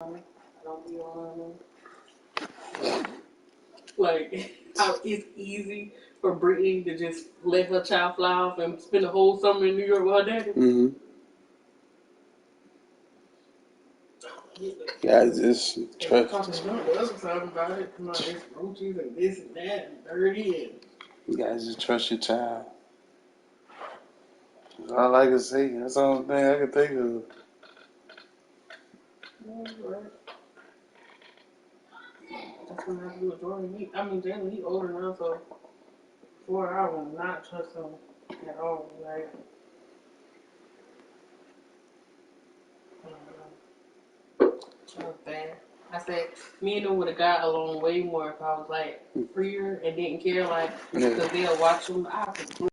Don't be on like how it's easy for Brittany to just let her child fly off and spend the whole summer in New York with her daddy. Mm-hmm. Guys, just trust. Talking about it. Come on, there's roaches and this and that and dirty and. You guys just trust your child. That's all I can say. That's the only thing I can think of. Right. That's what I have to do with Jordan. Jalen, he older now, so before I will not trust him at all. Like, that was bad. I said, me and them would have got along way more if I was like freer and didn't care, like, because they'll watch them. I was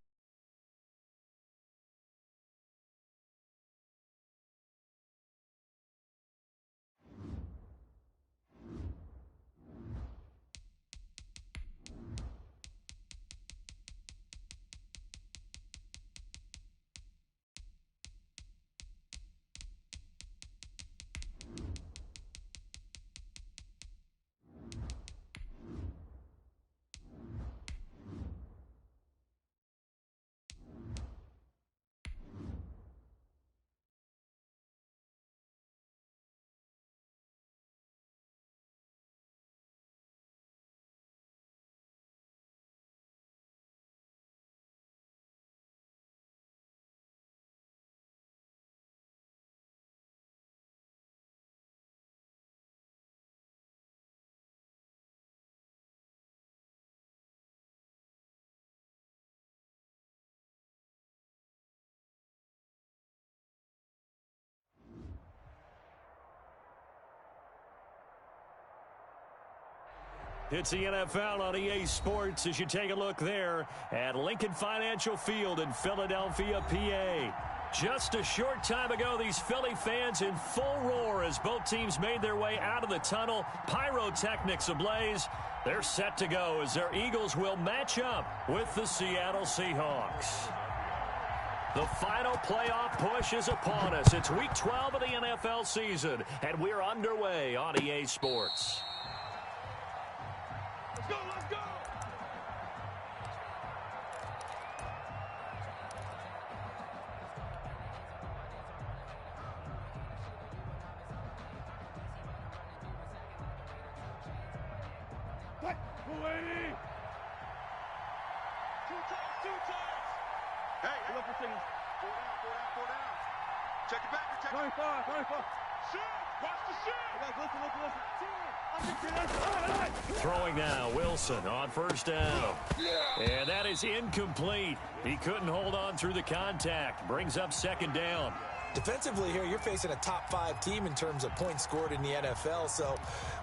It's the NFL on EA Sports as you take a look there at Lincoln Financial Field in Philadelphia, PA. Just a short time ago, these Philly fans in full roar as both teams made their way out of the tunnel. Pyrotechnics ablaze. They're set to go as their Eagles will match up with the Seattle Seahawks. The final playoff push is upon us. It's Week 12 of the NFL season, and we're underway on EA Sports. Let's go, let's go! What? Mulaney! Two times! Hey, look for singing. Four down. Check it back, check it back. 24. Shoot! Watch the shoot! Listen. Throwing now, Wilson on first down. And that is incomplete. He couldn't hold on through the contact. Brings up second down. Defensively here, you're facing a top 5 team in terms of points scored in the NFL. So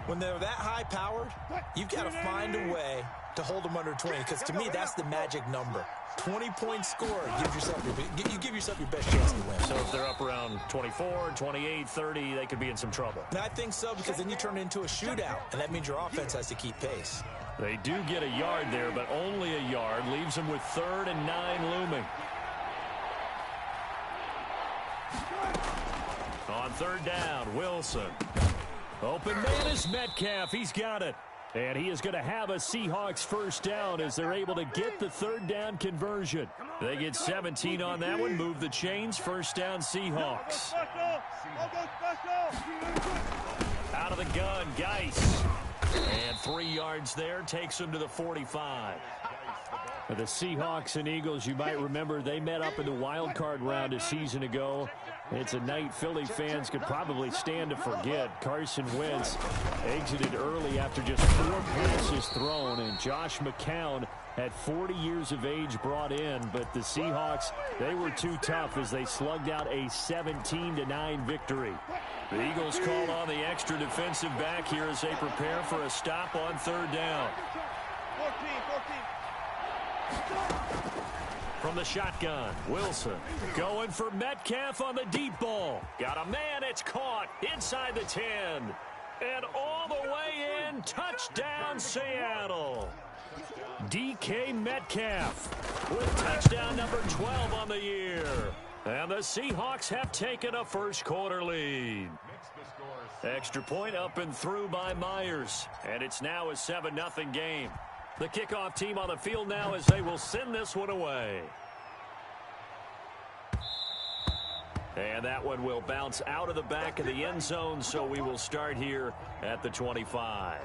when they're that high-powered, you've got to find a way to hold them under 20. Because to me, that's the magic number. 20 points scored. You give yourself your best chance to win. So if they're up around 24, 28, 30, they could be in some trouble. And I think so, because then you turn it into a shootout, and that means your offense has to keep pace. They do get a yard there, but only a yard. Leaves them with 3rd and 9 looming. On third down, Wilson. Open man is Metcalf. He's got it. And he is going to have a Seahawks first down as they're able to get the 3rd down conversion. They get 17 on that one. Move the chains. First down, Seahawks. Out of the gun, Geis. And 3 yards there. Takes him to the 45. The Seahawks and Eagles, you might remember, they met up in the wild card round a season ago. It's a night Philly fans could probably stand to forget. Carson Wentz exited early after just 4 passes thrown, and Josh McCown at 40 years of age brought in. But the Seahawks, they were too tough as they slugged out a 17-9 victory. The Eagles call on the extra defensive back here as they prepare for a stop on third down. 14. From the shotgun, Wilson going for Metcalf on the deep ball. Got a man, it's caught inside the 10. And all the way in, touchdown Seattle. DK Metcalf with touchdown number 12 on the year. And the Seahawks have taken a first quarter lead. Extra point up and through by Myers. And it's now a 7-0 game. The kickoff team on the field now as they will send this one away. And that one will bounce out of the back of the end zone, so we will start here at the 25.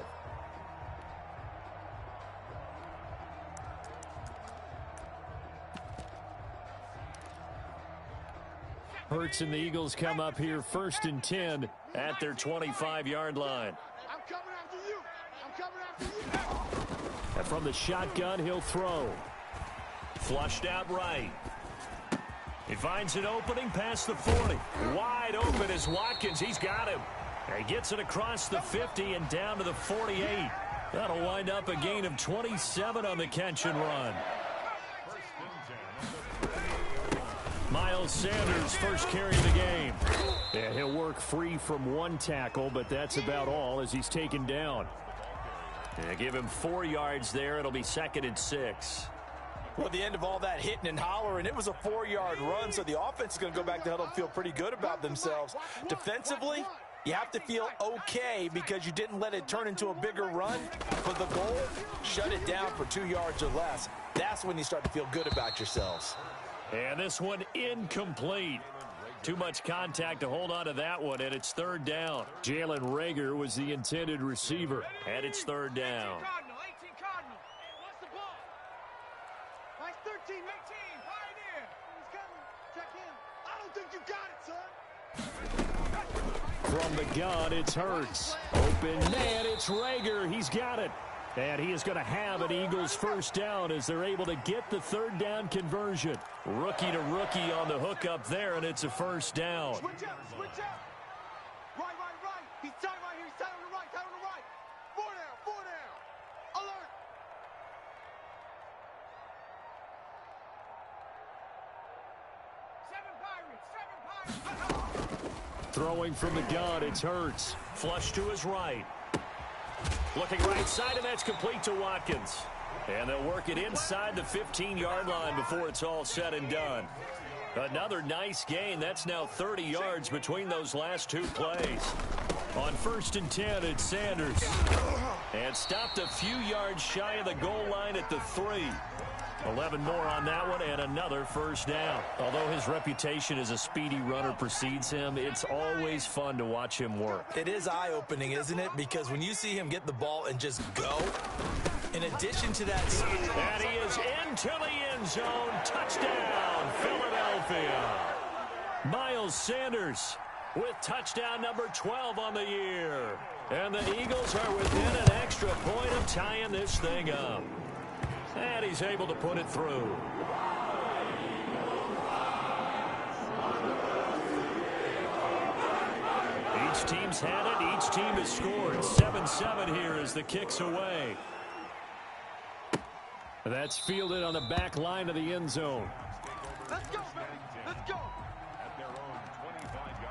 Hurts and the Eagles come up here 1st and 10 at their 25-yard line. I'm coming after you. I'm coming after you. And from the shotgun, he'll throw. Flushed out right. He finds an opening past the 40. Wide open is Watkins. He's got him. He gets it across the 50 and down to the 48. That'll wind up a gain of 27 on the catch and run. Miles Sanders, first carry of the game. Yeah, he'll work free from one tackle, but that's about all as he's taken down. Yeah, give him 4 yards there. It'll be 2nd and 6. Well, at the end of all that hitting and hollering, it was a 4-yard run, so the offense is going to go back to huddle and feel pretty good about themselves. Defensively, you have to feel okay because you didn't let it turn into a bigger run. For the goal, shut it down for 2 yards or less. That's when you start to feel good about yourselves. And this one incomplete. Too much contact to hold on to that one, and it's 3rd down. Jalen Reagor was the intended receiver, and it's 3rd down. 18 Cardinal. What's the ball? Nice 13, 18. Pioneer. He's coming. Check in. I don't think you got it, son. From the gun, it's Hurts. Open man, it's Reagor. He's got it. And he is going to have an Eagles 1st down as they're able to get the 3rd down conversion. Rookie to rookie on the hook up there, and it's a 1st down. Switch out. Switch out. Right. He's tight right here. He's tight on the right. Tight on the right. 4 down. Alert. Seven Pirates. Throwing from the gun, it's Hurts. Flush to his right. Looking right side, and that's complete to Watkins. And they'll work it inside the 15-yard line before it's all said and done. Another nice gain. That's now 30 yards between those last 2 plays. On 1st and 10, it's Sanders. And stopped a few yards shy of the goal line at the 3. 11 more on that one, and another 1st down. Although his reputation as a speedy runner precedes him, it's always fun to watch him work. It is eye-opening, isn't it? Because when you see him get the ball and just go, in addition to that... And he is into the end zone. Touchdown, Philadelphia. Miles Sanders with touchdown number 12 on the year. And the Eagles are within an extra point of tying this thing up. And he's able to put it through. Each team's had it. Each team has scored. 7-7 here as the kick's away. That's fielded on the back line of the end zone. Let's go, baby. Let's go. At their own 25-yard line.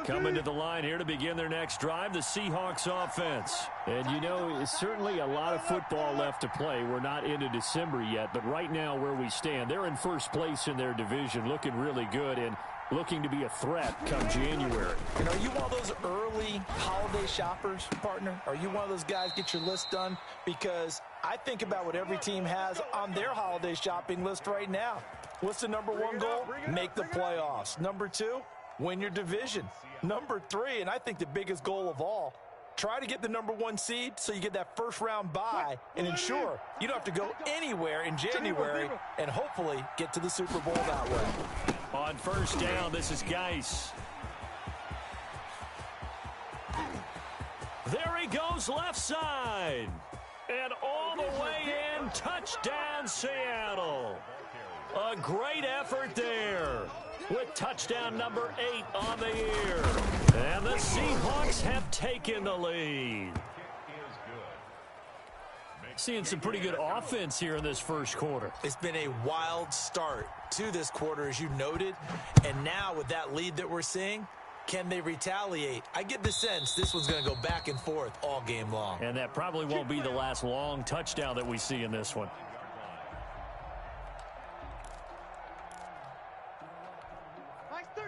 Coming to the line here to begin their next drive, the Seahawks offense. And you know, it's certainly a lot of football left to play. We're not into December yet, but right now where we stand, they're in 1st place in their division, looking really good and looking to be a threat come January. And are you one of those early holiday shoppers, partner? Are you one of those guys get your list done? Because I think about what every team has on their holiday shopping list right now. What's the number 1 goal? Make the playoffs. Number 2, win your division. Number 3, and I think the biggest goal of all, try to get the number 1 seed so you get that 1st round bye and ensure you don't have to go anywhere in January and hopefully get to the Super Bowl that way. On 1st down, this is Geis. There he goes left side. And all the way in, touchdown Seattle. A great effort there with touchdown number 8 on the year. And the Seahawks have taken the lead. Seeing some pretty good offense here in this 1st quarter. It's been a wild start to this quarter, as you noted. And now with that lead that we're seeing, can they retaliate? I get the sense this one's going to go back and forth all game long. And that probably won't be the last long touchdown that we see in this one.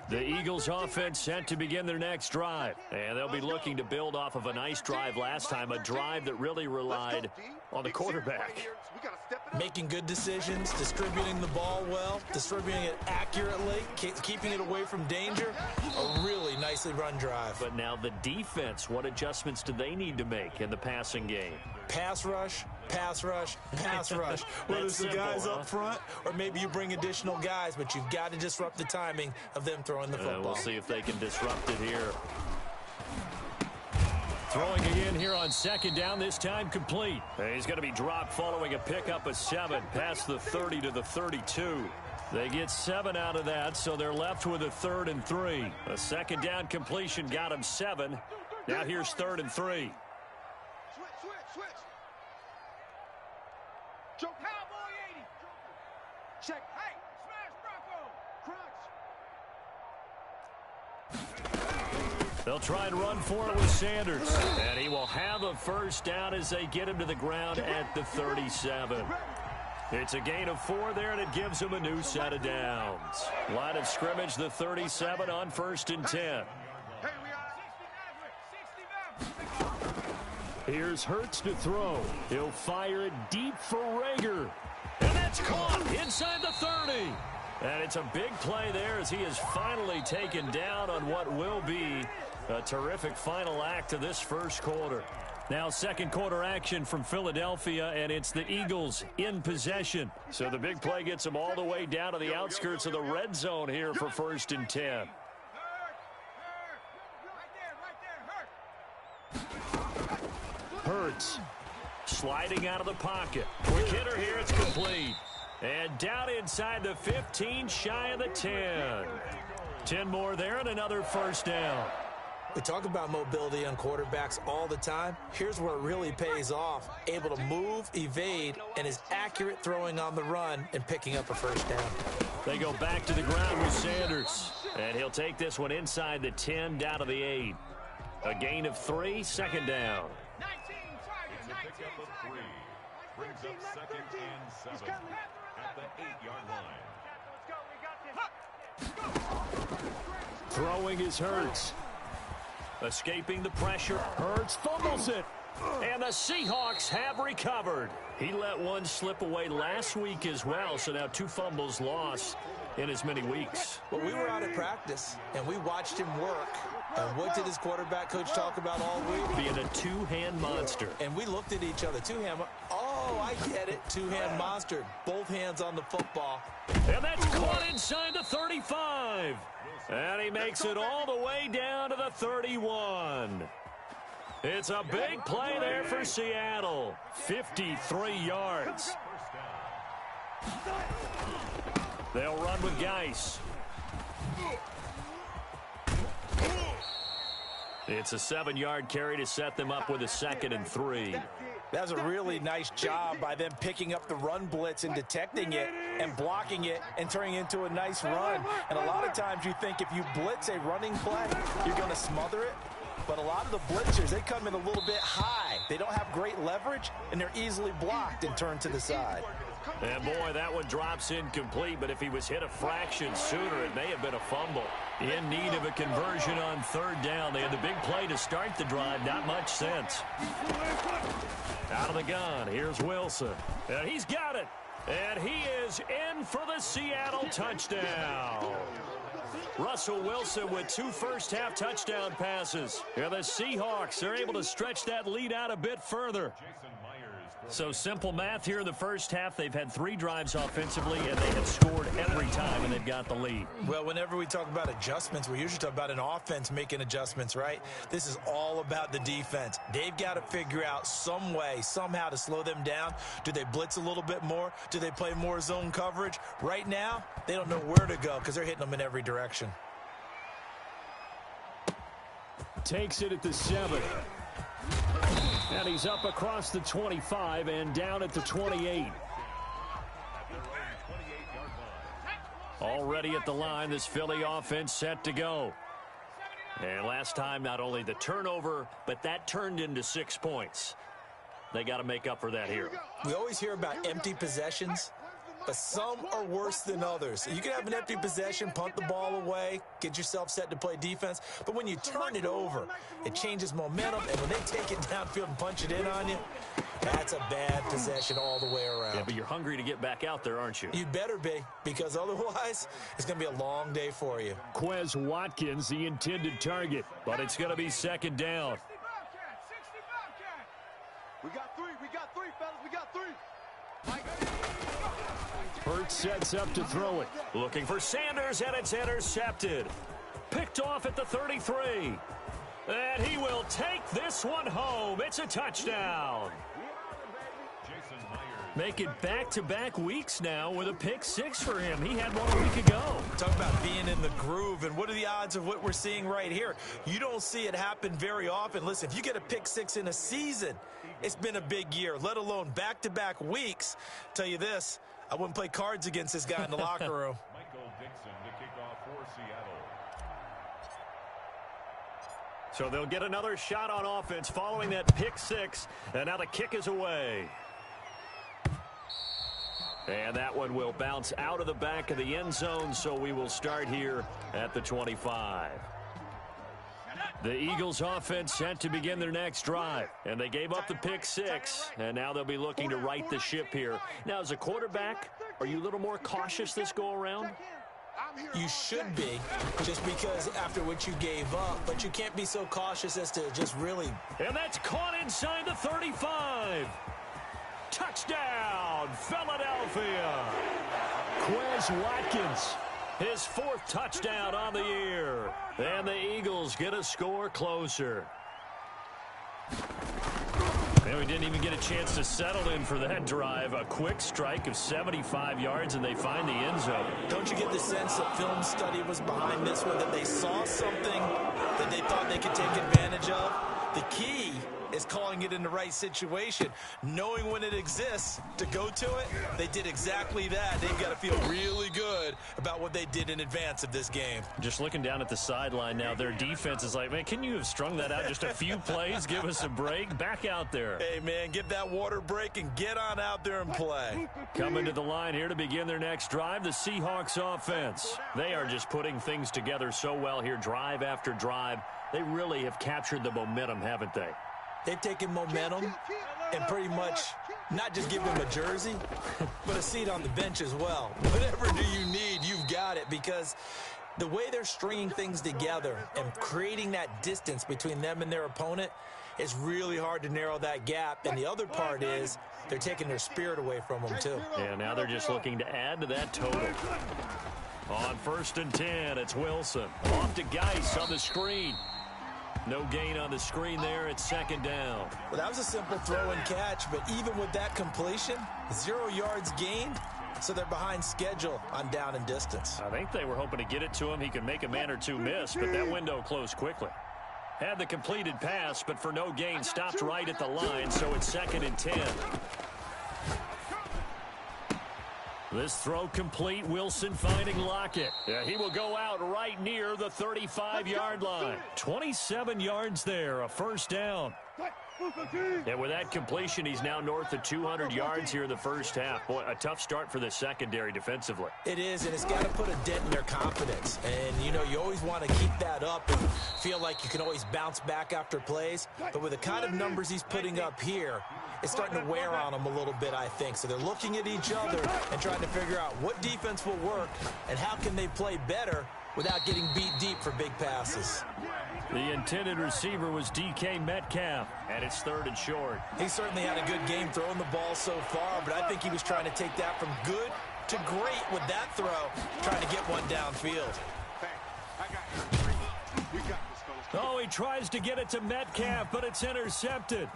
The Eagles offense set to begin their next drive. And they'll be looking to build off of a nice drive last time, a drive that really relied on the quarterback. Making good decisions, distributing the ball well, distributing it accurately, keeping it away from danger. A really nicely run drive. But now the defense, what adjustments do they need to make in the passing game? Pass rush, pass rush, pass rush. Whether it's the guys up front or maybe you bring additional guys, but you've got to disrupt the timing of them throwing the football. We'll see if they can disrupt it here. Throwing again here on second down, this time complete. He's going to be dropped following a pickup of 7 past the 30 to the 32. They get 7 out of that, so they're left with a 3rd and 3. A second down completion got him 7. Now here's 3rd and 3. Switch. Joe Cowboy 80. Check. Hey, smash Bronco. Crunch. They'll try and run for it with Sanders. And he will have a first down as they get him to the ground at the 37. It's a gain of 4 there, and it gives him a new set of downs. Line of scrimmage, the 37 on 1st and 10. Here's Hurts to throw. He'll fire it deep for Rager. And that's caught inside the 30. And it's a big play there as he is finally taken down on what will be a terrific final act of this first quarter. Now second quarter action from Philadelphia, and it's the Eagles in possession. So the big play gets them all the way down to the outskirts of the red zone here for 1st and 10. Hurts sliding out of the pocket. Quick hitter here, it's complete. And down inside the 15, shy of the 10. 10 more there and another first down. We talk about mobility on quarterbacks all the time. Here's where it really pays off. Able to move, evade, and is accurate throwing on the run and picking up a first down. They go back to the ground with Sanders. And he'll take this one inside the 10, down to the 8. A gain of 3, second down. It's a pickup of 3. Brings up 2nd and 7 at the 8-yard line. Throwing is Hurts. Escaping the pressure. Hurts fumbles it. And the Seahawks have recovered. He let one slip away last week as well, so now 2 fumbles lost in as many weeks. Well, we were out at practice, and we watched him work. And what did his quarterback coach talk about all week? Being a two-hand monster. And we looked at each other. Two-hand. Oh, I get it. Two-hand monster. Both hands on the football. And that's caught inside the 35. And he makes it all the way down to the 31. It's a big play there for Seattle. 53 yards. They'll run with Geis. It's a 7-yard carry to set them up with a 2nd and 3. That was a really nice job by them picking up the run blitz and detecting it and blocking it and turning it into a nice run. And a lot of times you think if you blitz a running play, you're going to smother it. But a lot of the blitzers, they come in a little bit high. They don't have great leverage, and they're easily blocked and turned to the side. And boy, that one drops incomplete, but if he was hit a fraction sooner, it may have been a fumble. In need of a conversion on 3rd down. They had the big play to start the drive. Not much sense. Out of the gun, here's Wilson. And he's got it. And he is in for the Seattle touchdown. Russell Wilson with 2 first-half touchdown passes. And the Seahawks are able to stretch that lead out a bit further. So simple math here in the first half. They've had 3 drives offensively, and they have scored every time, and they've got the lead. Well, whenever we talk about adjustments, we usually talk about an offense making adjustments, right? This is all about the defense. They've got to figure out some way, somehow to slow them down. Do they blitz a little bit more? Do they play more zone coverage? Right now, they don't know where to go because they're hitting them in every direction. Takes it at the 7. And he's up across the 25 and down at the 28. Already at the line, this Philly offense set to go. And last time, not only the turnover, but that turned into 6 points. They got to make up for that here. We always hear about empty possessions. but some are worse than others. You can have an empty possession, punt the ball away, get yourself set to play defense, but when you turn it over, it changes momentum, and when they take it downfield and punch it in on you, that's a bad possession all the way around. Yeah, but you're hungry to get back out there, aren't you? You'd better be, because otherwise, it's going to be a long day for you. Quez Watkins, the intended target, but it's going to be second down. We got three, fellas. We got three. Hurts sets up to throw it. Looking for Sanders, and it's intercepted. Picked off at the 33. And he will take this one home. It's a touchdown. Make it back-to-back weeks now with a pick six for him. He had one a week ago. Talk about being in the groove, and what are the odds of what we're seeing right here? You don't see it happen very often. Listen, if you get a pick six in a season, it's been a big year, let alone back-to-back weeks. Tell you this, I wouldn't play cards against this guy in the locker room. Michael Dixon to kick off for Seattle. So they'll get another shot on offense following that pick six, and now the kick is away. And that one will bounce out of the back of the end zone, so we will start here at the 25. The Eagles offense set to begin their next drive, and they gave up the pick six, and now they'll be looking to right the ship here. Now, as a quarterback, are you a little more cautious this go-around? You should be, just because after what you gave up, but you can't be so cautious as to just really... And that's caught inside the 35. Touchdown, Philadelphia. Quez Watkins, his fourth touchdown on the year. And the Eagles get a score closer. And we didn't even get a chance to settle in for that drive. A quick strike of 75 yards, and they find the end zone. Don't you get the sense that film study was behind this one, that they saw something that they thought they could take advantage of? The key is calling it in the right situation, knowing when it exists to go to it. They did exactly that. They've got to feel really good about what they did in advance of this game. Just looking down at the sideline now, their defense is like, man, can you have strung that out just a few plays? Give us a break. Back out there. Hey, man, give that water break and get on out there and play. Coming to the line here to begin their next drive, the Seahawks offense. They are just putting things together so well here, drive after drive. They really have captured the momentum, haven't they? They've taken momentum and pretty much not just give them a jersey, but a seat on the bench as well. Whatever do you need, you've got it, because the way they're stringing things together and creating that distance between them and their opponent is really hard to narrow that gap. And the other part is they're taking their spirit away from them, too. Yeah, now they're just looking to add to that total. On 1st and 10, it's Wilson. Off to Geis on the screen. No gain on the screen there. It's second down. Well, that was a simple throw and catch, but even with that completion, 0 yards gained, so they're behind schedule on down and distance. I think they were hoping to get it to him. He could make a man or two miss, but that window closed quickly. Had the completed pass, but for no gain, stopped right at the line, so it's 2nd and 10. This throw complete. Wilson finding Lockett. Yeah, he will go out right near the 35-yard line. 27 yards there, a first down. And with that completion, he's now north of 200 yards here in the first half. Boy, a tough start for the secondary defensively. It is, and it's got to put a dent in their confidence. And, you know, you always want to keep that up and feel like you can always bounce back after plays. But with the kind of numbers he's putting up here, it's starting to wear on them a little bit, I think. So they're looking at each other and trying to figure out what defense will work and how can they play better without getting beat deep for big passes. The intended receiver was DK Metcalf, and it's 3rd and short. He certainly had a good game throwing the ball so far, but I think he was trying to take that from good to great with that throw, trying to get one downfield. Oh, he tries to get it to Metcalf, but it's intercepted.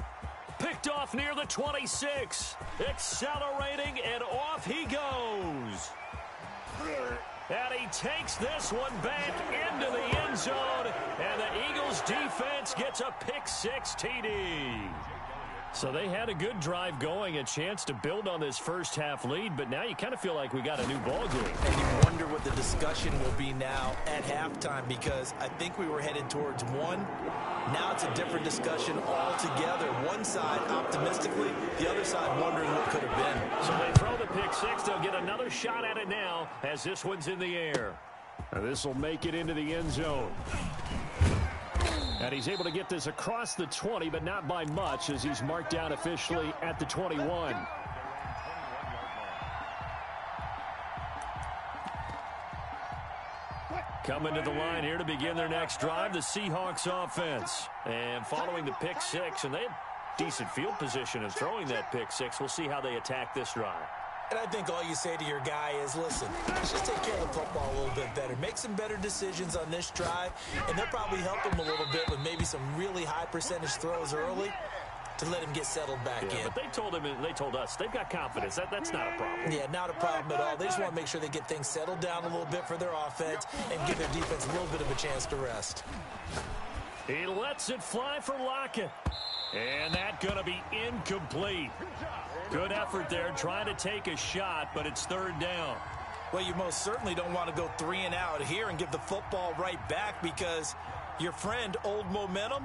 Picked off near the 26. Accelerating, and off he goes. And he takes this one back into the end zone, and the Eagles defense gets a pick 6 TD. So they had a good drive going, a chance to build on this first half lead, but now you kind of feel like we got a new ball game. And you wonder what the discussion will be now at halftime, because I think we were headed towards one. Now it's a different discussion altogether. One side optimistically, the other side wondering what could have been. So they throw the pick six. They'll get another shot at it now as this one's in the air. This will make it into the end zone. And he's able to get this across the 20, but not by much, as he's marked down officially at the 21. Coming to the line here to begin their next drive, the Seahawks offense. And following the pick six, and they had decent field position in throwing that pick six. We'll see how they attack this drive. And I think all you say to your guy is, listen, let's just take care of the football a little bit better. Make some better decisions on this drive, and they'll probably help him a little bit with maybe some really high percentage throws early to let him get settled back in. But they told him, and they told us, they've got confidence. That's not a problem. Yeah, not a problem at all. They just want to make sure they get things settled down a little bit for their offense and give their defense a little bit of a chance to rest. He lets it fly for Lockett. And that's going to be incomplete. Good effort there, trying to take a shot, but it's third down. Well, you most certainly don't want to go 3 and out here and give the football right back, because your friend, Old Momentum,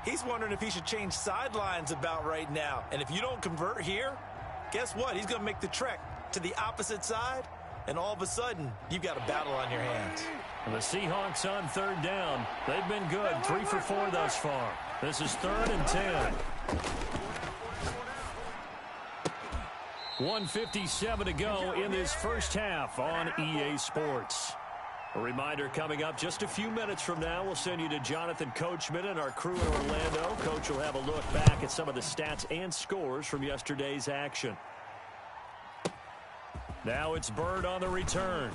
he's wondering if he should change sidelines about right now. And if you don't convert here, guess what? He's going to make the trek to the opposite side, and all of a sudden, you've got a battle on your hands. And the Seahawks on third down. They've been good, 3 for 4 thus far. This is 3rd and 10. 1:57 to go in this first half on EA Sports. A reminder coming up just a few minutes from now, we'll send you to Jonathan Coachman and our crew in Orlando. Coach will have a look back at some of the stats and scores from yesterday's action. Now it's Bird on the return.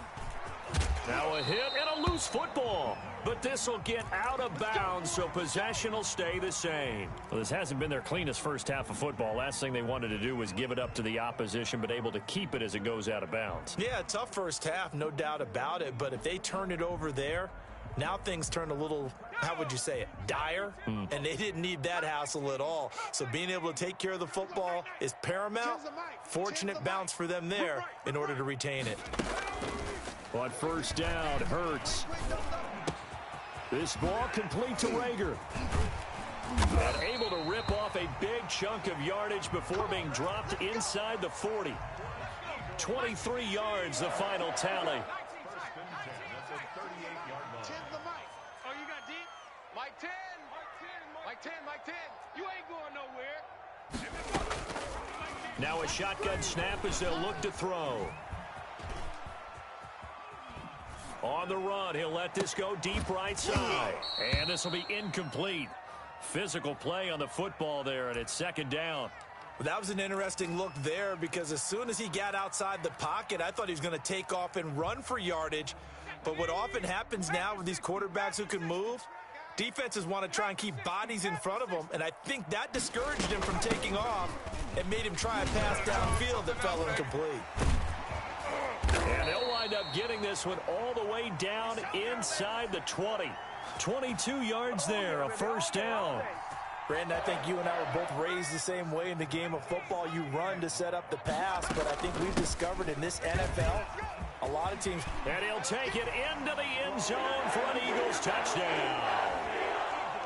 Now a hit and a loose football. But this will get out of bounds, so possession will stay the same. Well, this hasn't been their cleanest first half of football. Last thing they wanted to do was give it up to the opposition, but able to keep it as it goes out of bounds. Yeah, tough first half, no doubt about it. But if they turn it over there, now things turn a little, how would you say it, dire? And they didn't need that hassle at all. So being able to take care of the football is paramount. Fortunate bounce for them there in order to retain it. But first down, Hurts. This ball complete to Rager. And able to rip off a big chunk of yardage before being dropped inside the 40. 23 yards, the final tally. Oh, you got deep? Mike 10. Mike 10. Mike 10. You ain't going nowhere. Now a shotgun snap as they'll look to throw. On the run, he'll let this go deep right side. And this will be incomplete. Physical play on the football there, and it's second down. That was an interesting look there, because as soon as he got outside the pocket, I thought he was going to take off and run for yardage. But what often happens now with these quarterbacks who can move, defenses want to try and keep bodies in front of them, and I think that discouraged him from taking off and made him try a pass downfield that fell incomplete. And they'll wind up getting this one all the way down inside the 20. 22 yards there, a first down. Brandon, I think you and I were both raised the same way in the game of football. You run to set up the pass, but I think we've discovered in this NFL, a lot of teams. And he'll take it into the end zone for an Eagles touchdown.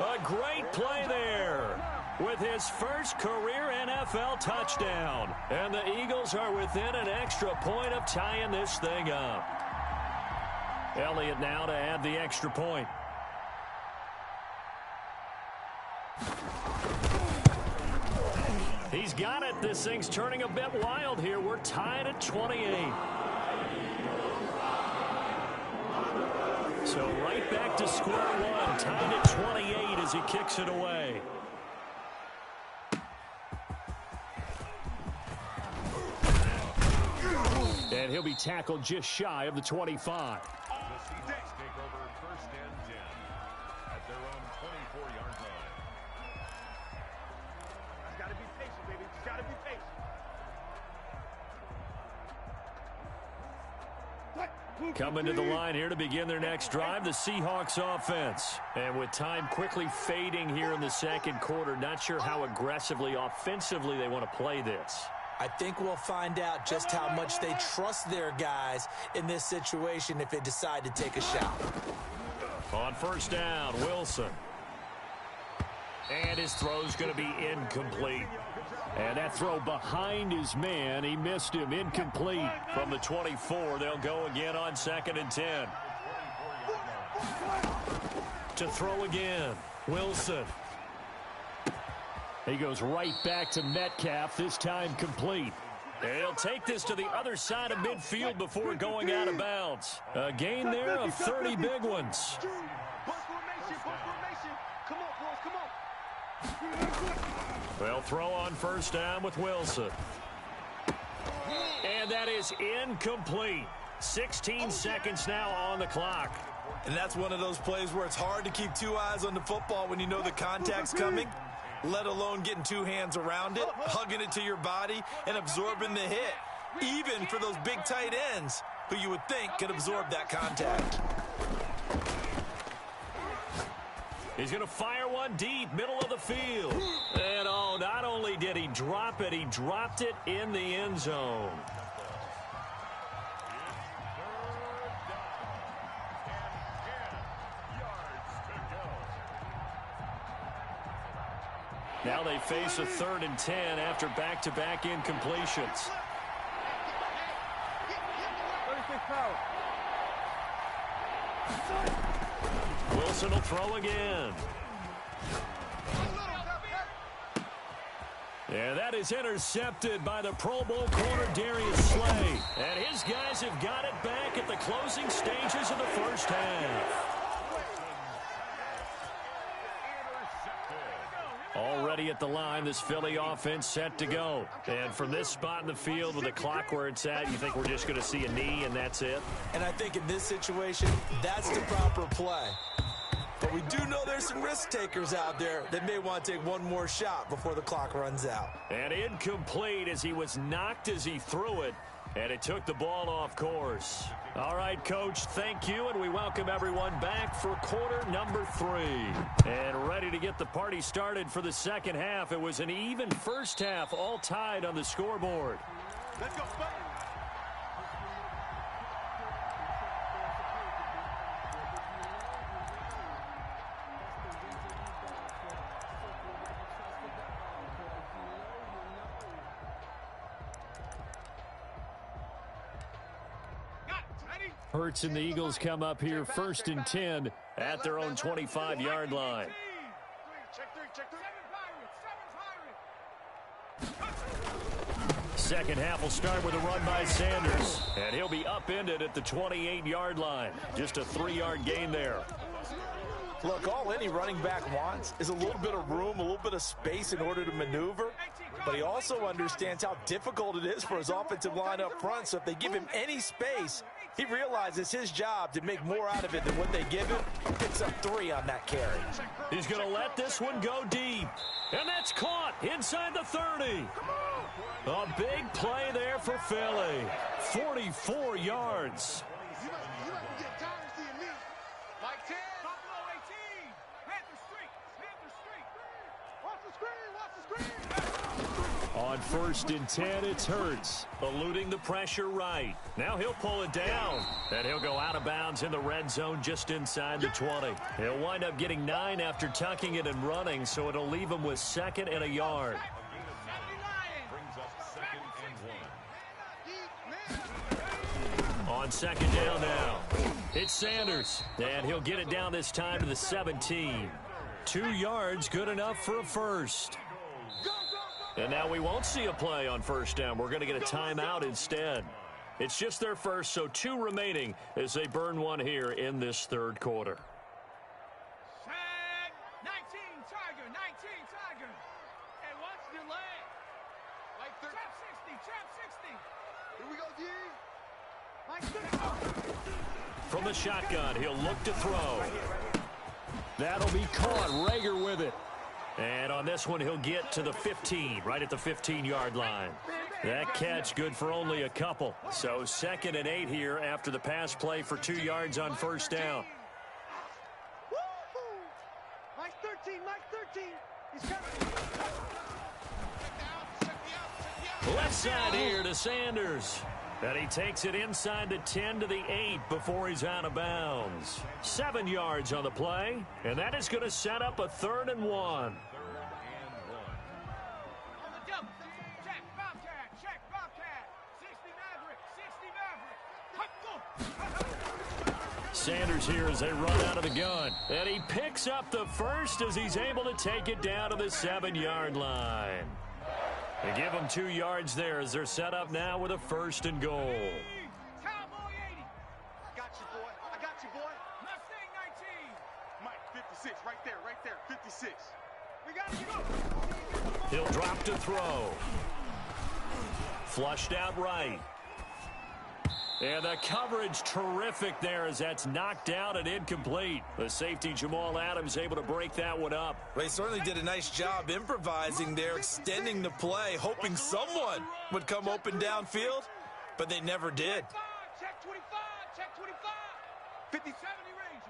A great play there with his first career NFL touchdown. And the Eagles are within an extra point of tying this thing up. Elliott now to add the extra point. He's got it. This thing's turning a bit wild here. We're tied at 28. So right back to square one. Tied at 28 as he kicks it away. And he'll be tackled just shy of the 25. The Seahawks take over first and 10 at their own 24-yard line. Just gotta be patient, baby. Just gotta be patient. Coming to the line here to begin their next drive, the Seahawks offense. And with time quickly fading here in the second quarter, not sure how aggressively, offensively they want to play this. I think we'll find out just how much they trust their guys in this situation if they decide to take a shot. On first down, Wilson. And his throw's going to be incomplete. And that throw behind his man, he missed him, incomplete. From the 24, they'll go again on 2nd and 10. To throw again, Wilson. He goes right back to Metcalf, this time complete. And he'll take this to the other side of midfield before going out of bounds. A gain there of 30 big ones. They'll throw on first down with Wilson. And that is incomplete. 16 seconds now on the clock. And that's one of those plays where it's hard to keep two eyes on the football when you know the contact's coming, let alone getting two hands around it, hugging it to your body, and absorbing the hit, even for those big tight ends who you would think could absorb that contact. He's going to fire one deep, middle of the field. And oh, not only did he drop it, he dropped it in the end zone. Now they face a 3rd and 10 after back-to-back incompletions. Wilson will throw again. Yeah, that is intercepted by the Pro Bowl corner Darius Slay. And his guys have got it back at the closing stages of the first half. Already at the line, this Philly offense set to go. And from this spot in the field with the clock where it's at, you think we're just going to see a knee and that's it? And I think in this situation, that's the proper play. But we do know there's some risk takers out there that may want to take one more shot before the clock runs out. And incomplete as he was knocked as he threw it. And it took the ball off course. All right, Coach, thank you, and we welcome everyone back for quarter number 3. And ready to get the party started for the second half. It was an even first half, all tied on the scoreboard. Let's go, buddy. Hurts and the Eagles come up here 1st and 10 at their own 25-yard line. Second half will start with a run by Sanders. And he'll be upended at the 28-yard line. Just a 3-yard gain there. Look, all any running back wants is a little bit of room, a little bit of space in order to maneuver. But he also understands how difficult it is for his offensive line up front. So if they give him any space, he realizes his job to make more out of it than what they give him. Picks up 3 on that carry. He's going to let this one go deep. And that's caught inside the 30. A big play there for Philly. 44 yards. On 1st and 10, it's Hurts, eluding the pressure right. Now he'll pull it down, and he'll go out of bounds in the red zone just inside the 20. He'll wind up getting 9 after tucking it and running, so it'll leave him with 2nd and a yard. On 2nd down now, it's Sanders, and he'll get it down this time to the 17. 2 yards, good enough for a first. And now we won't see a play on first down. We're going to get a timeout instead. It's just their first, so 2 remaining as they burn one here in this 3rd quarter. 19 Tiger, 19 Tiger. And what's delay? Like trap 60, trap 60. Here we go, D. From the shotgun, he'll look to throw. That'll be caught. Rager with it. And on this one, he'll get to the 15, right at the 15-yard line. That catch good for only a couple. So 2nd and 8 here after the pass play for 2 yards on first down. Mike 13, Mike 13. He's coming. Left side here to Sanders. And he takes it inside the 10 to the 8 before he's out of bounds. 7 yards on the play, and that is going to set up a 3rd and 1. On the double. Check, Bobcat. Check, Bobcat. 60 Maverick. 60 Maverick. Sanders here as they run out of the gun. And he picks up the first as he's able to take it down to the 7-yard line. They give them 2 yards there as they're set up now with a 1st and goal. Cowboy 80. I got you, boy. I got you, boy. Mustang 19. Mike, 56, right there, 56. We got to get up. He'll drop to throw. Flushed out right. And the coverage terrific there as that's knocked down and incomplete. The safety Jamal Adams able to break that one up. Well, he certainly did a nice job improvising there, extending the play, hoping someone would come open downfield, but they never did. Check 25. Check 25. 50, 70 range.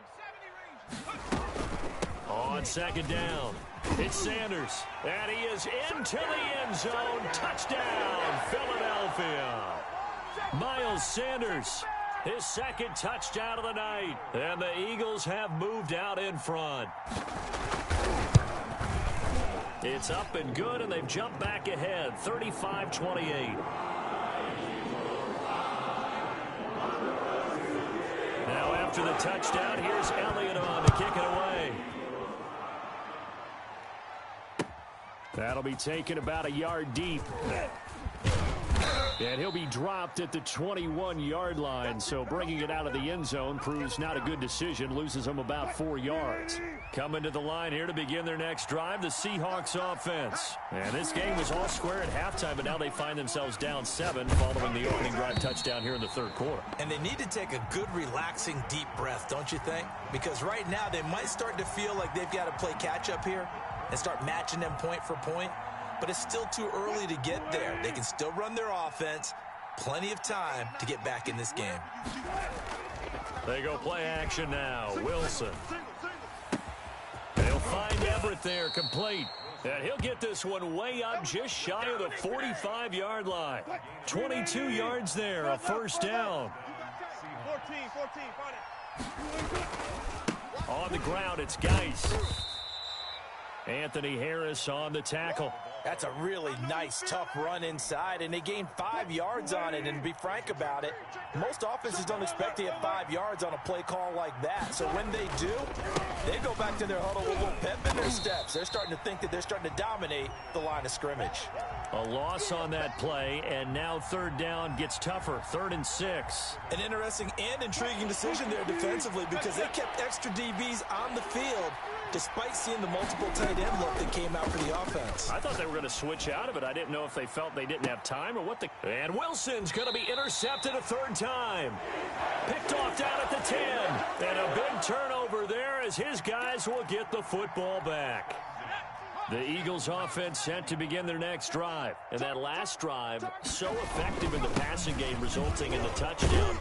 On 2nd down, it's Sanders. And he is into the end zone. Touchdown, Philadelphia. Miles Sanders, his 2nd touchdown of the night. And the Eagles have moved out in front. It's up and good, and they've jumped back ahead, 35-28. Now after the touchdown, here's Elliott on to kick it away. That'll be taken about a yard deep. And he'll be dropped at the 21-yard line, so bringing it out of the end zone proves not a good decision, loses them about 4 yards. Coming to the line here to begin their next drive, the Seahawks offense. And this game was all square at halftime, but now they find themselves down 7 following the opening drive touchdown here in the 3rd quarter. And they need to take a good, relaxing, deep breath, don't you think? Because right now they might start to feel like they've got to play catch-up here and start matching them point for point. But it's still too early to get there. They can still run their offense. Plenty of time to get back in this game. They go play action now. Wilson. They'll find Everett there, complete. And he'll get this one way up just shy of the 45-yard line. 22 yards there, a 1st down. 14, find it. On the ground, it's Geis. Anthony Harris on the tackle. That's a really nice, tough run inside, and they gained 5 yards on it. And to be frank about it, most offenses don't expect to get 5 yards on a play call like that. So when they do, they go back to their huddle with a little pep in their steps. They're starting to think that they're starting to dominate the line of scrimmage. A loss on that play, and now 3rd down gets tougher, 3rd and 6. An interesting and intriguing decision there defensively because they kept extra DBs on the field despite seeing the multiple tight end look that came out for the offense. I thought they were going to switch out of it. I didn't know if they felt they didn't have time or what. And Wilson's going to be intercepted a 3rd time. Picked off down at the 10. And a big turnover there as his guys will get the football back. The Eagles offense set to begin their next drive. And that last drive, so effective in the passing game, resulting in the touchdown.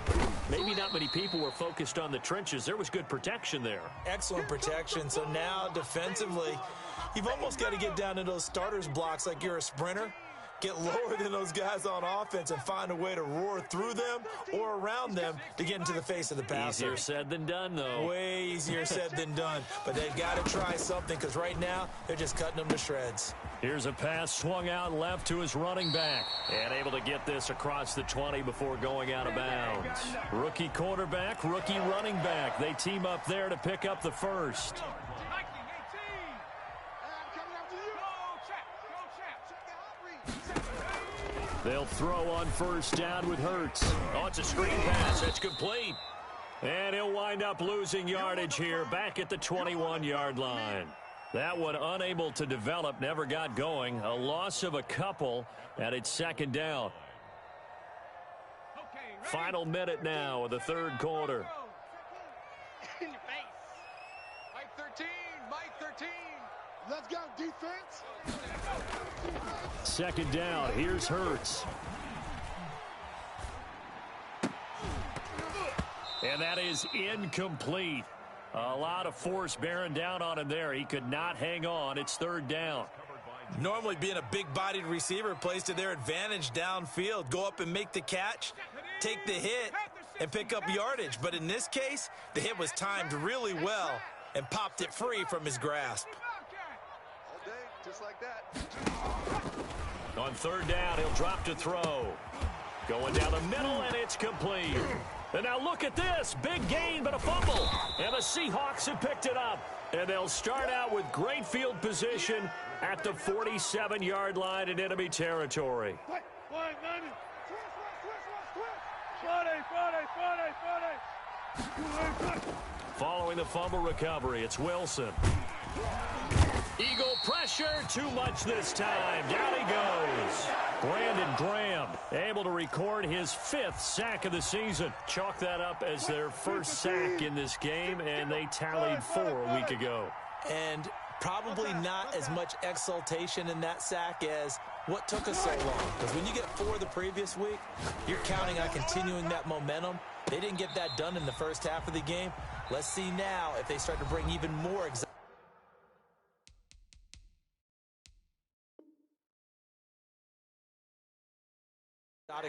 Maybe not many people were focused on the trenches. There was good protection there. Excellent protection. So now defensively, you've almost got to get down to those starters blocks like you're a sprinter. Get lower than those guys on offense and find a way to roar through them or around them to get into the face of the passer. Easier said than done, though. Way easier said than done. But they've got to try something because right now they're just cutting them to shreds. Here's a pass swung out left to his running back. And able to get this across the 20 before going out of bounds. Rookie quarterback, rookie running back. They team up there to pick up the first. They'll throw on 1st down with Hurts. Oh, it's a screen pass. That's complete. And he'll wind up losing yardage here back at the 21-yard line. That one unable to develop, never got going. A loss of a couple, and it's 2nd down. Final minute now of the 3rd quarter. In your face. Mike 13, Let's go, defense. Second down. Here's Hurts. And that is incomplete. A lot of force bearing down on him there. He could not hang on. It's third down. Normally being a big-bodied receiver plays to their advantage downfield. Go up and make the catch, take the hit, and pick up yardage. But in this case, the hit was timed really well and popped it free from his grasp. All day, just like that. On third down, he'll drop to throw. Going down the middle, and it's complete. And now look at this. Big gain, but a fumble. And the Seahawks have picked it up. And they'll start out with great field position at the 47-yard line in enemy territory. Following the fumble recovery, it's Wilson. Eagle pressure, too much this time. Down he goes. Brandon Graham able to record his 5th sack of the season. Chalk that up as their first sack in this game, and they tallied 4 a week ago. And probably not as much exultation in that sack as what took us so long. Because when you get 4 the previous week, you're counting on continuing that momentum. They didn't get that done in the first half of the game. Let's see now if they start to bring even more excitement.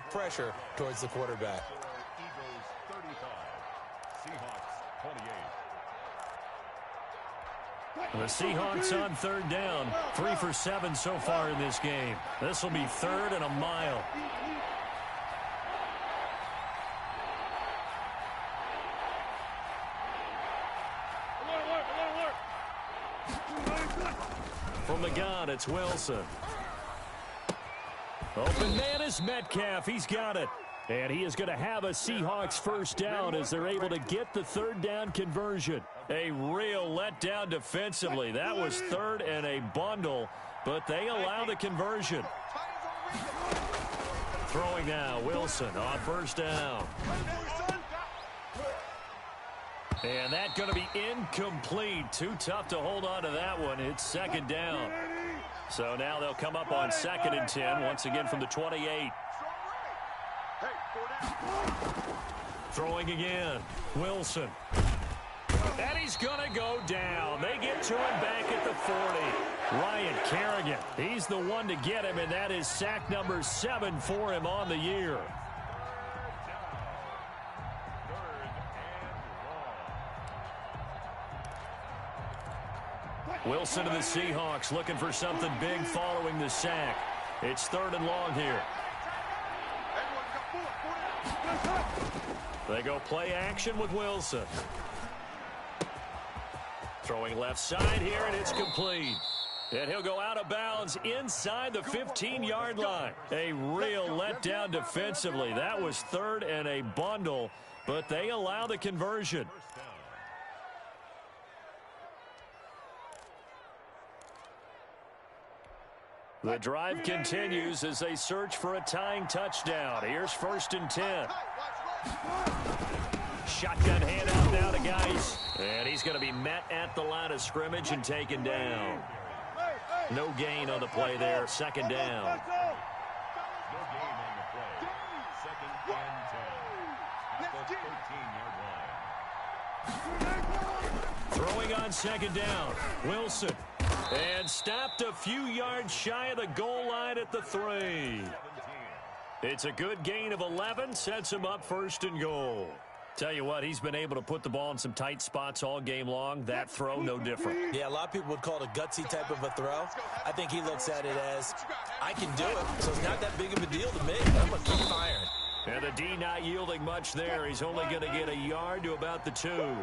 Pressure towards the quarterback. Eagles 35, Seahawks 28. The Seahawks on third down. 3 for 7 so far in this game. This will be 3rd and a mile. From the gun, it's Wilson. Open man is Metcalf. He's got it. And he is going to have a Seahawks first down as they're able to get the third down conversion. A real letdown defensively. That was 3rd and a bundle, but they allow the conversion. Throwing now, Wilson on first down. And that's going to be incomplete. Too tough to hold on to that one. It's second down. So now they'll come up on 2nd and 10, once again from the 28. Throwing again, Wilson. And he's going to go down. They get to him back at the 40. Ryan Kerrigan, he's the one to get him, and that is sack number 7 for him on the year. Wilson to the Seahawks looking for something big following the sack. It's 3rd and long here. They go play action with Wilson. Throwing left side here, and it's complete. And he'll go out of bounds inside the 15-yard line. A real letdown defensively. That was 3rd and a bundle, but they allow the conversion. The drive continues as they search for a tying touchdown. Here's 1st and 10. Shotgun handout now to Geis. And he's going to be met at the line of scrimmage and taken down. No gain on the play there. 2nd down. No gain on the play. 2nd and 10 at the 13-yard line. Throwing on 2nd down. Wilson. And stopped a few yards shy of the goal line at the 3. It's a good gain of 11. Sets him up 1st and goal. Tell you what, he's been able to put the ball in some tight spots all game long. That throw, no different. Yeah, a lot of people would call it a gutsy type of a throw. I think he looks at it as, I can do it, so it's not that big of a deal to me. I'm going to keep firing. And the D not yielding much there. He's only going to get a yard to about the 2. You got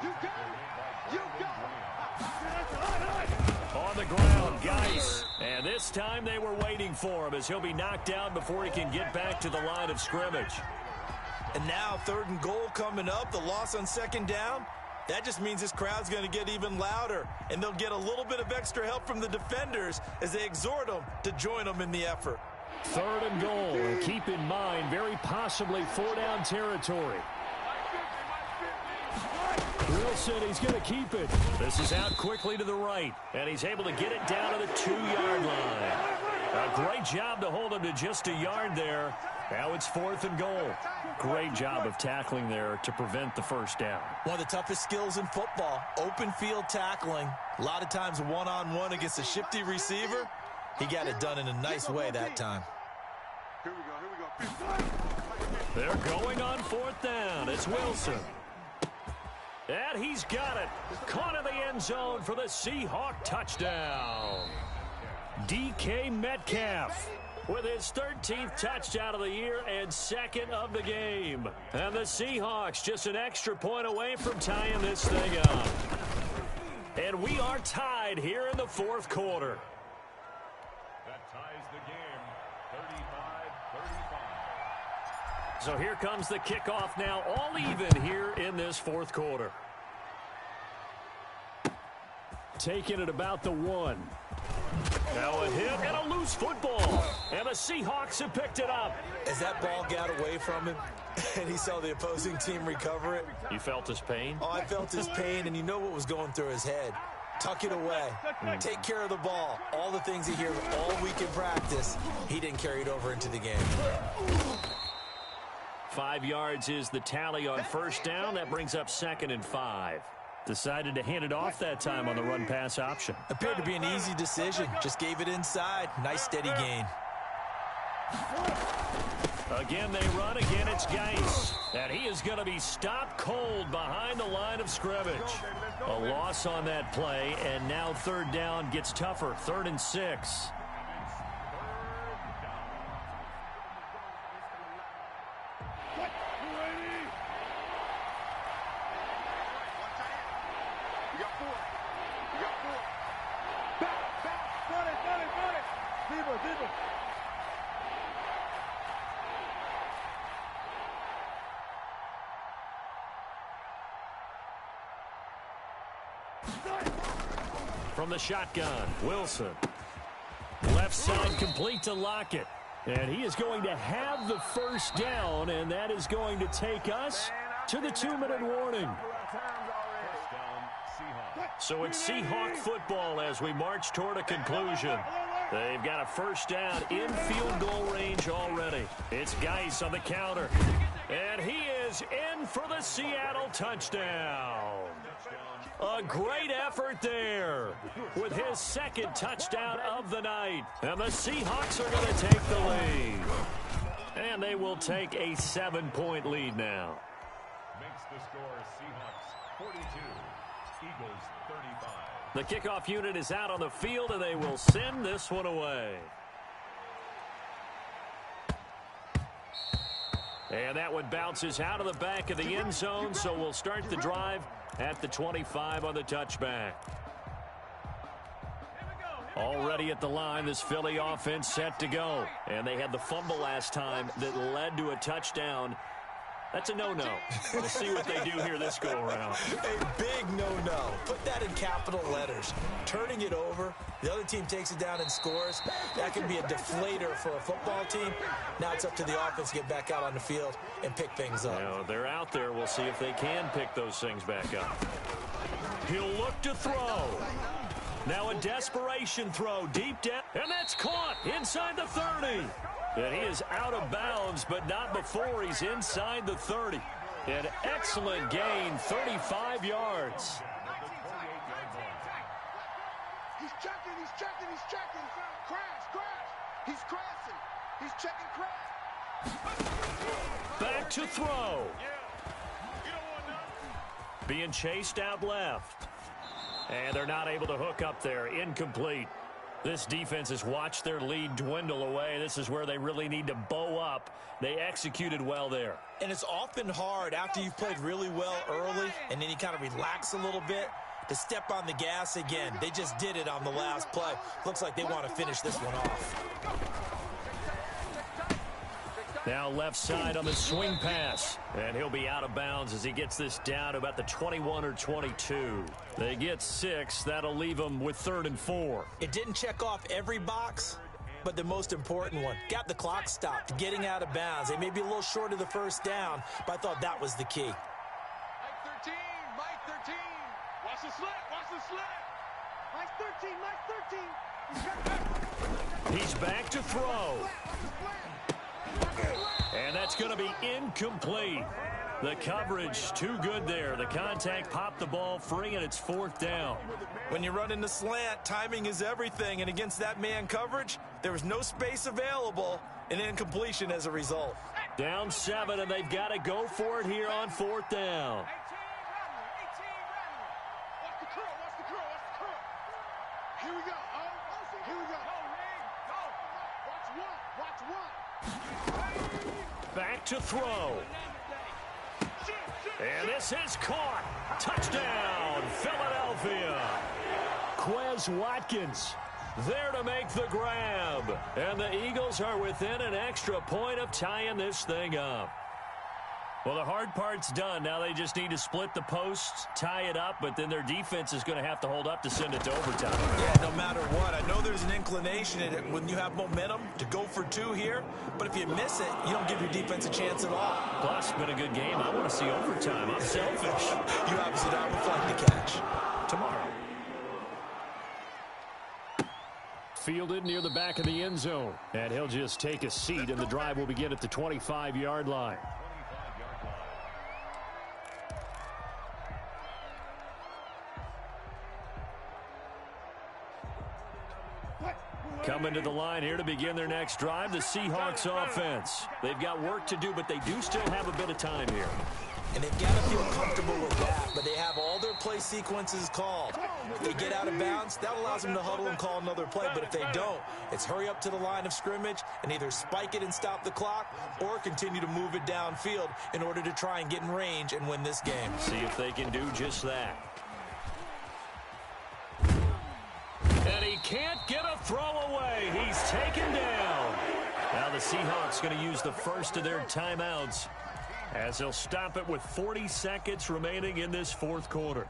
it. You got it. On the ground, Geis. And this time they were waiting for him as he'll be knocked down before he can get back to the line of scrimmage. And now 3rd and goal coming up. The loss on 2nd down. That just means this crowd's going to get even louder. And they'll get a little bit of extra help from the defenders as they exhort them to join them in the effort. 3rd and goal. And keep in mind, very possibly 4-down territory. Wilson, he's going to keep it. This is out quickly to the right, and he's able to get it down to the 2-yard line. A great job to hold him to just a yard there. Now it's 4th and goal. Great job of tackling there to prevent the first down. One of the toughest skills in football, open field tackling. A lot of times one-on-one against a shifty receiver. He got it done in a nice way that time. Here we go. They're going on 4th down. It's Wilson. And he's got it. Caught in the end zone for the Seahawk touchdown. DK Metcalf with his 13th touchdown of the year and 2nd of the game. And the Seahawks just an extra point away from tying this thing up. And we are tied here in the 4th quarter. That ties the game, 35-35. So here comes the kickoff now, all even here in this 4th quarter. Taking it about the 1. Now a hit and a loose football. And the Seahawks have picked it up. As that ball got away from him and he saw the opposing team recover it. You felt his pain? Oh, I felt his pain, and you know what was going through his head. Tuck it away. Take care of the ball. All the things he hears all week in practice, he didn't carry it over into the game. 5 yards is the tally on first down. That brings up 2nd and 5. Decided to hand it off that time on the run-pass option. Appeared to be an easy decision. Just gave it inside. Nice steady gain. Again, they run. Again, it's Geis. And he is going to be stopped cold behind the line of scrimmage. A loss on that play, and now 3rd down gets tougher. 3rd and 6. From the shotgun, Wilson. Left side complete to Lockett. And he is going to have the first down, and that is going to take us to the 2-minute warning. So it's Seahawk football as we march toward a conclusion. They've got a first down in field goal range already. It's Geis on the counter. And he is in for the Seattle touchdown. A great effort there with his 2nd touchdown of the night. And the Seahawks are going to take the lead. And they will take a 7-point lead now. Makes the score Seahawks 42, Eagles 35. The kickoff unit is out on the field, and they will send this one away. And that one bounces out of the back of the end zone, so we'll start the drive at the 25 on the touchback. Already at the line, this Philly offense set to go. And they had the fumble last time that led to a touchdown. That's a no-no. We'll see what they do here this go-around. A big no-no. Put that in capital letters. Turning it over, the other team takes it down and scores. That can be a deflator for a football team. Now it's up to the offense to get back out on the field and pick things up. Now, they're out there. We'll see if they can pick those things back up. He'll look to throw. Now a desperation throw deep down. And that's caught inside the 30. And he is out of bounds, but not before he's inside the 30. An excellent gain, 35 yards. He's checking. Crash. He's crashing. He's checking crash. Back to throw. Being chased out left. And they're not able to hook up there. Incomplete. This defense has watched their lead dwindle away. This is where they really need to bow up. They executed well there. And it's often hard after you've played really well early and then you kind of relax a little bit to step on the gas again. They just did it on the last play. Looks like they want to finish this one off. Now left side on the swing pass. And he'll be out of bounds as he gets this down to about the 21 or 22. They get 6. That'll leave them with 3rd and 4. It didn't check off every box, but the most important one. Got the clock stopped, getting out of bounds. They may be a little short of the first down, but I thought that was the key. Mike 13, Mike 13. Watch the slit. Watch the slit. Minus 13. He's back to throw. And that's going to be incomplete. The coverage too good there. The contact popped the ball free, and it's 4th down. When you run into slant, timing is everything. And against that man coverage, there was no space available, and incompletion as a result. Down 7, and they've got to go for it here on 4th down. 18, watch the curl. Watch the curl. Watch the curl. Here we go. Here we go. Watch one. Back to throw. And this is caught. Touchdown, Philadelphia. Quez Watkins there to make the grab. And the Eagles are within an extra point of tying this thing up. Well, the hard part's done. Now they just need to split the posts, tie it up, but then their defense is going to have to hold up to send it to overtime. Yeah, no matter what. I know there's an inclination in it when you have momentum to go for 2 here, but if you miss it, you don't give your defense a chance at all. Plus, it's been a good game. I want to see overtime. I'm selfish. You obviously don't have a flag to catch. Tomorrow. Fielded near the back of the end zone. And he'll just take a seat, and the drive will begin at the 25-yard line. Coming to the line here to begin their next drive, the Seahawks offense. They've got work to do, but they do still have a bit of time here. And they've got to feel comfortable with that, but they have all their play sequences called. If they get out of bounds, that allows them to huddle and call another play, but if they don't, it's hurry up to the line of scrimmage and either spike it and stop the clock or continue to move it downfield in order to try and get in range and win this game. See if they can do just that. And he can't get a throw away. He's taken down. Now the Seahawks going to use the first of their timeouts as they'll stop it with 40 seconds remaining in this 4th quarter.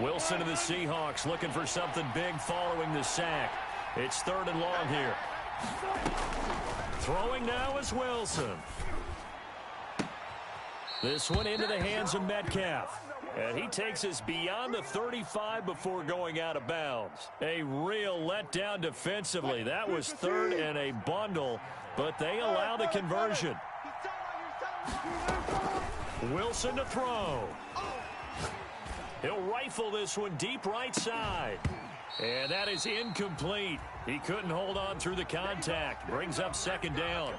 Wilson and the Seahawks looking for something big following the sack. It's 3rd and long here. Throwing now is Wilson. This one into the hands of Metcalf. And he takes us beyond the 35 before going out of bounds. A real letdown defensively. That was 3rd and a bundle, but they allow the conversion. Wilson to throw. He'll rifle this one deep right side. And that is incomplete. He couldn't hold on through the contact. Brings up 2nd down.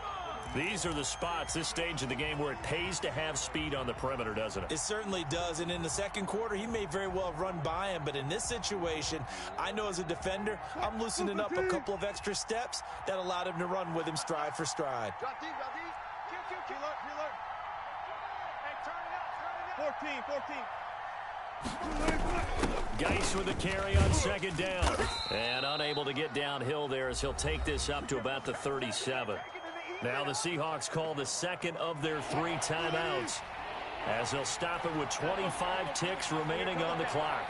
These are the spots, this stage of the game, where it pays to have speed on the perimeter, doesn't it? It certainly does, and in the 2nd quarter, he may very well have run by him, but in this situation, I know as a defender, I'm loosening up a couple of extra steps that allowed him to run with him stride for stride. Drop deep. Keeler. Hey, turn it up. 14. Geis with the carry on 2nd down. And unable to get downhill there as he'll take this up to about the 37. Now the Seahawks call the 2nd of their 3 timeouts as they'll stop it with 25 ticks remaining on the clock.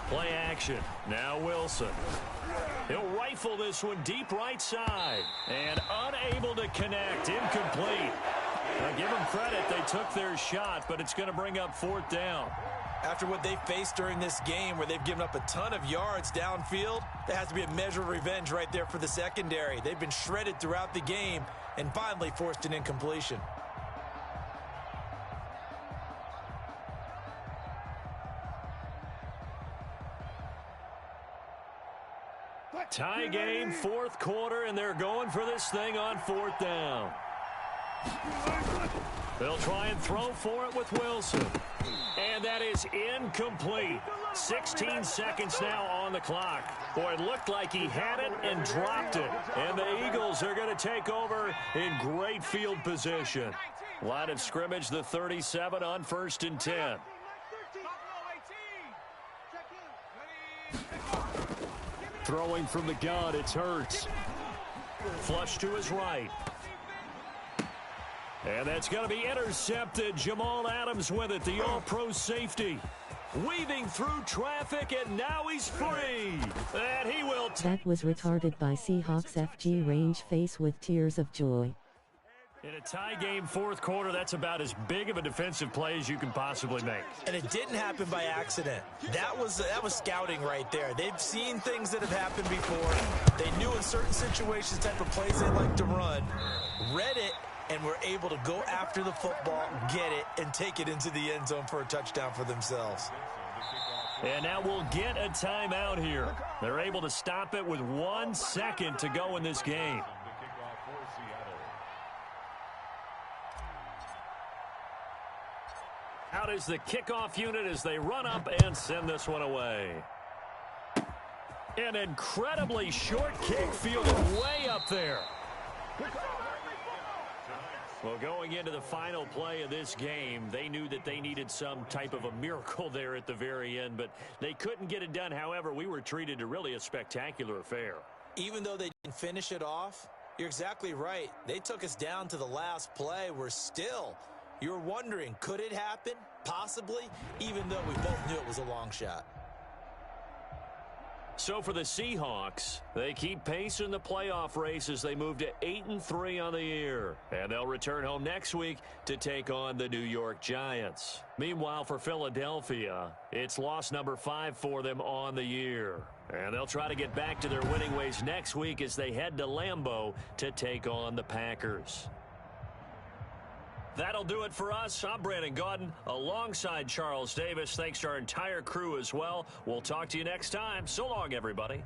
Play action. Now Wilson. He'll rifle this one deep right side. And unable to connect. Incomplete. Now give them credit. They took their shot, but it's going to bring up 4th down. After what they've faced during this game where they've given up a ton of yards downfield, there has to be a measure of revenge right there for the secondary. They've been shredded throughout the game and finally forced an incompletion. Tie game, 4th quarter, and they're going for this thing on 4th down. They'll try and throw for it with Wilson. And that is incomplete. 16 seconds now on the clock. Boy, it looked like he had it and dropped it. And the Eagles are going to take over in great field position. Line of scrimmage, the 37 on 1st and 10. Throwing from the gun, it's Hurts. Flush to his right. And that's going to be intercepted. Jamal Adams with it, the all-pro safety. Weaving through traffic, and now he's free. And he will... That was retarded by Seahawks FG range face with tears of joy. In a tie game fourth quarter, that's about as big of a defensive play as you can possibly make. And it didn't happen by accident. That was scouting right there. They've seen things that have happened before. They knew in certain situations type of plays they like to run, read it, and were able to go after the football, get it, and take it into the end zone for a touchdown for themselves. And now we'll get a timeout here. They're able to stop it with 1 second to go in this game. Out is the kickoff unit as they run up and send this one away. An incredibly short kick fielded way up there. Well, going into the final play of this game, they knew that they needed some type of a miracle there at the very end, but they couldn't get it done. However, we were treated to really a spectacular affair. Even though they didn't finish it off, you're exactly right. They took us down to the last play. You're wondering, could it happen? Possibly, even though we both knew it was a long shot. So for the Seahawks, they keep pace in the playoff race as they move to 8-3 on the year. And they'll return home next week to take on the New York Giants. Meanwhile, for Philadelphia, it's loss number 5 for them on the year. And they'll try to get back to their winning ways next week as they head to Lambeau to take on the Packers. That'll do it for us. I'm Brandon Gaudin alongside Charles Davis. Thanks to our entire crew as well. We'll talk to you next time. So long, everybody.